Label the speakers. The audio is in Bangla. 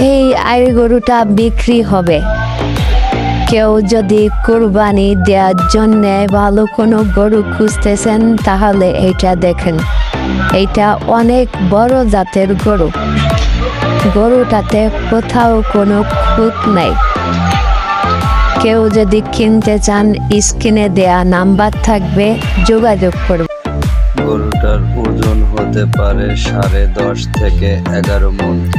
Speaker 1: এই গরুটা বিক্রি হবে। কেউ যদি কুরবানি দেওয়ার জন্য ভালো কোনো গরু খুঁজতেছেন তাহলে এইটা দেখেন। এইটা অনেক বড় জাতের গরু। গরুটাতে কোথাও কোনো খুঁত নেই। কেউ যদি কিনতে চান স্ক্রিনে দেয়া নাম্বার থাকবে, যোগাযোগ করুন।
Speaker 2: গরুটার ওজন হতে পারে 10.5 থেকে 11 মণ।